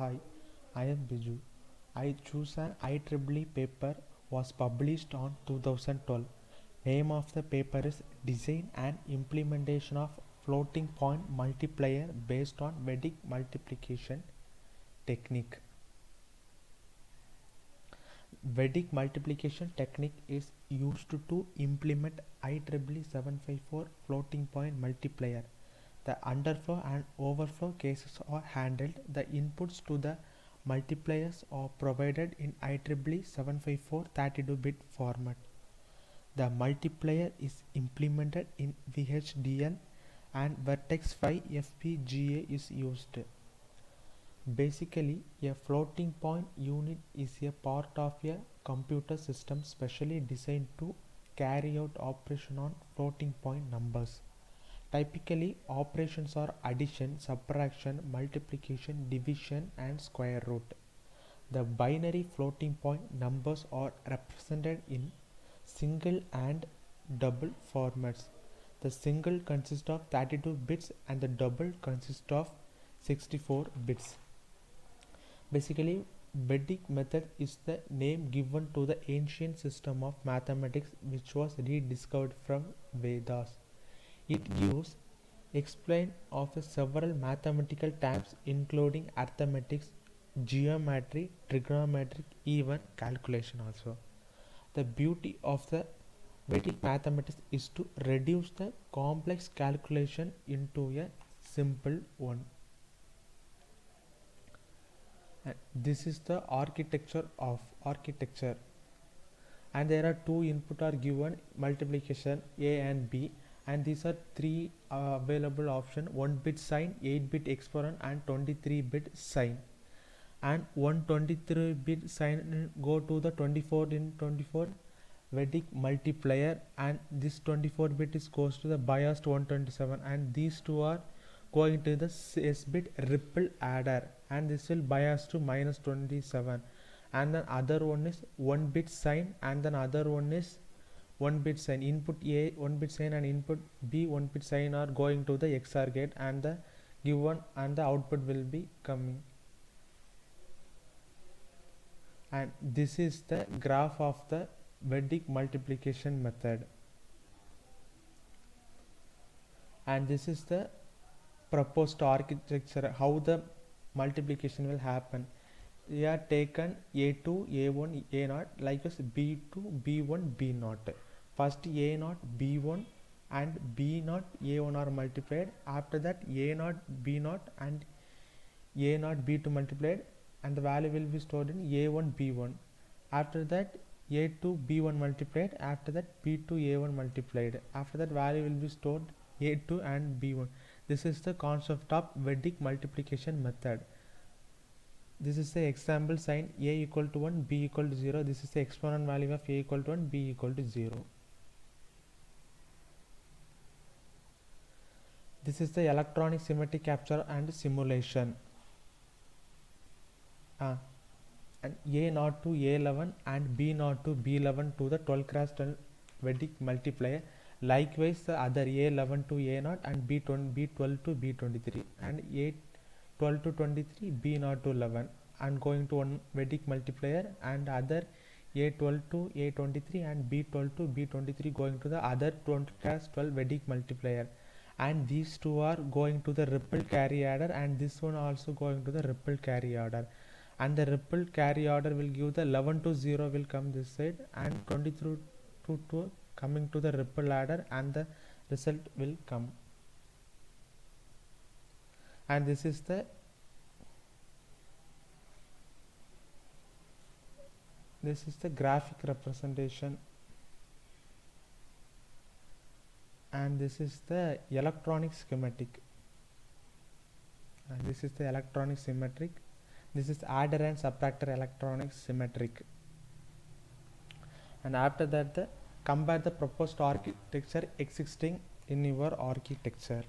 Hi, I am Biju. I choose an IEEE paper was published on 2012. Name of the paper is Design and Implementation of Floating Point Multiplier based on Vedic Multiplication Technique. Vedic multiplication technique is used to implement IEEE 754 floating point multiplier. The underflow and overflow cases are handled. The inputs to the multipliers are provided in IEEE 754 32-bit format. The multiplier is implemented in VHDL and vertex 5 FPGA is used. Basically, a floating point unit is a part of a computer system specially designed to carry out operation on floating point numbers. Typically, operations are addition, subtraction, multiplication, division, and square root. The binary floating point numbers are represented in single and double formats. The single consists of 32 bits and the double consists of 64 bits. Basically, Vedic method is the name given to the ancient system of mathematics which was rediscovered from Vedas. It gives explain of several mathematical types including arithmetic, geometry, trigonometry, even calculation also. The beauty of the Vedic mathematics is to reduce the complex calculation into a simple one. And this is the architecture, and there are two input are given, multiplication A and B, and these are three available option: 1-bit sign, 8-bit exponent, and 23-bit sign. And 123-bit sign go to the 24 in 24 Vedic multiplier, and this 24-bit is goes to the biased 127, and these two are going to the S-bit ripple adder, and this will bias to minus 27. And then other one is 1-bit sign, and then other one is 1-bit sign. Input A 1-bit sign and input B 1-bit sign are going to the XOR gate, and the given and the output will be coming. And this is the graph of the Vedic multiplication method, and this is the proposed architecture how the multiplication will happen. We are taken A2, A1, A0 like as B2, B1, B0. First A0, B1 and B0, A1 are multiplied. After that A0, B0 and A0, B2 multiplied, and the value will be stored in A1, B1. After that A2, B1 multiplied. After that B2, A1 multiplied. After that value will be stored A2 and B1. This is the concept of Vedic multiplication method. This is the example sign: A equal to 1, B equal to 0. This is the exponent value of A equal to 1, B equal to 0. This is the electronic symmetric capture and simulation. And A0 to A11 and B0 to B11 to the 12x12 Vedic multiplier. Likewise, the other A11 to A0 and B12 to B23 and A12 to 23, B0 to 11, and going to one Vedic multiplier, and other A12 to A23 and B12 to B23 going to the other 12x12 Vedic multiplier, and these two are going to the ripple carry adder, and this one also going to the ripple carry order, and the ripple carry order will give the 11 to 0 will come this side, and 23 to 2 coming to the ripple adder, and the result will come. And this is the graphic representation, and this is the electronic schematic, and this is the electronic symmetric. This is adder and subtractor electronic symmetric. And after that, compare the proposed architecture existing in your architecture.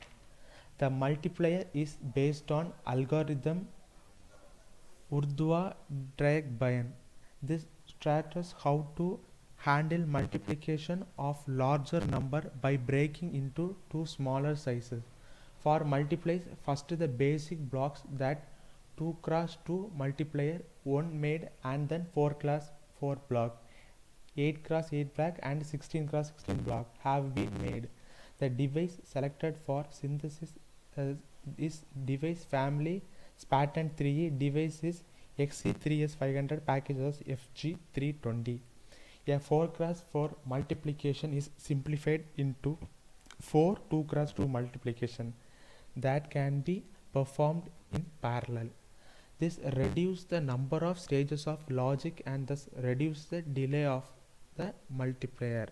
The multiplier is based on algorithm Urdhva-Drag-Bayan. This strategies how to handle multiplication of larger number by breaking into two smaller sizes. For multiplies, first the basic blocks that 2 cross 2 multiplier 1 made, and then 4 cross 4 block, 8 cross 8 block, and 16 cross 16 block have been made. The device selected for synthesis is device family pattern 3E. Device is XC3S500, packages FG320. A 4 cross 4 multiplication is simplified into 4 2 cross 2 multiplication that can be performed in parallel. This reduces the number of stages of logic and thus reduces the delay of the multiplier.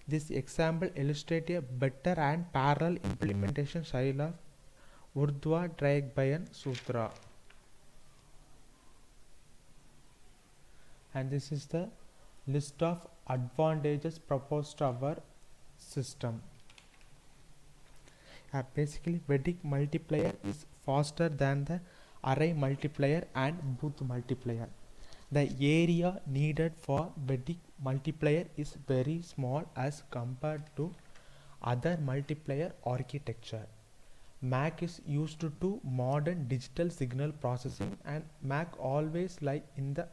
This example illustrates a better and parallel implementation style of Urdhva Sutra. And this is the list of advantages proposed to our system. Basically, Vedic multiplier is faster than the array multiplier and booth multiplier. The area needed for Vedic multiplier is very small as compared to other multiplier architecture. Mac is used to modern digital signal processing, and Mac always lie in the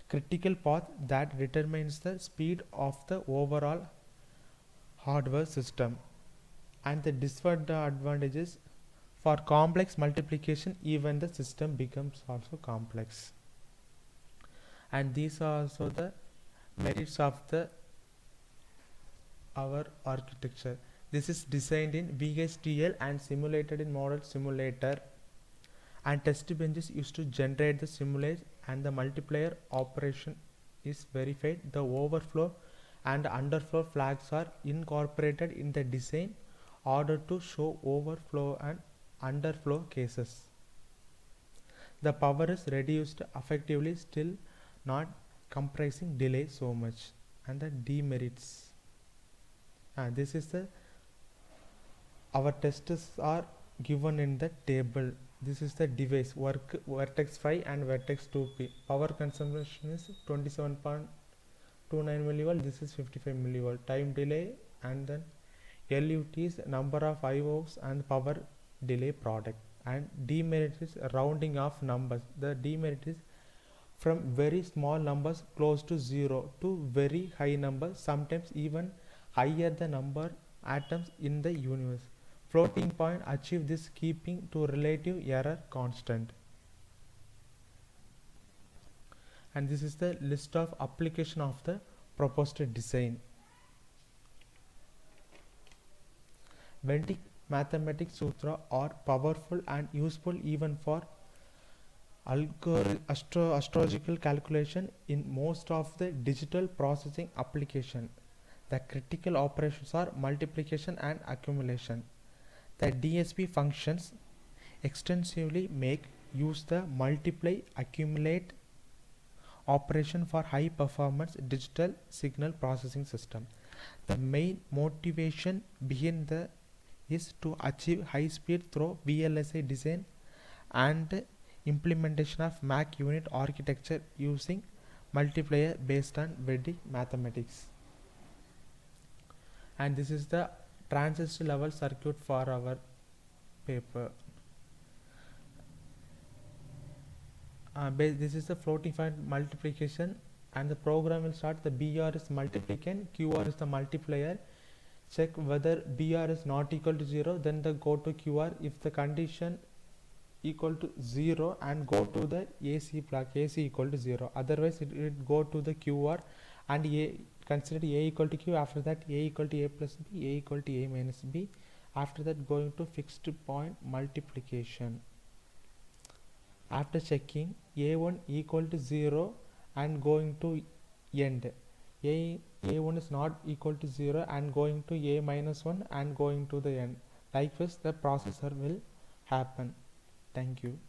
critical path that determines the speed of the overall hardware system. And the disadvantages: for complex multiplication, even the system becomes also complex. And these are also the merits of our architecture. This is designed in VHDL and simulated in model simulator, and test benches used to generate the simulation, and the multiplier operation is verified. The overflow and underflow flags are incorporated in the design order to show overflow and underflow cases. The power is reduced effectively, still not comprising delay so much. And the demerits. This is our tests are given in the table. This is the device vertex 5 and vertex 2p. Power consumption is 27.29 millivolt. This is 55 millivolt. Time delay, and then LUT is number of IOs and power delay product. And demerit is rounding off numbers. The demerit is from very small numbers close to 0 to very high numbers, sometimes even higher the number atoms in the universe. Floating point achieve this keeping to relative error constant. And this is the list of application of the proposed design. Vedic mathematics sutra are powerful and useful even for astrological calculation in most of the digital processing application. The critical operations are multiplication and accumulation. The DSP functions extensively make use the multiply accumulate operation for high performance digital signal processing system. The main motivation behind is to achieve high speed through VLSI design and implementation of Mac unit architecture using multiplier based on Vedic mathematics. And this is the transistor level circuit for our paper. This is the floating point multiplication, and the program will start. The BR is multiplicand, QR is the multiplier. Check whether BR is not equal to 0, then the go to QR. If the condition equal to 0, and go to the AC block, AC equal to 0, otherwise it will go to the QR and consider A equal to Q. After that A equal to A plus B, A equal to A minus B. After that going to fixed point multiplication. After checking A1 equal to 0 and going to end, A1 is not equal to 0 and going to A minus 1 and going to the end. Likewise the processor will happen. Thank you.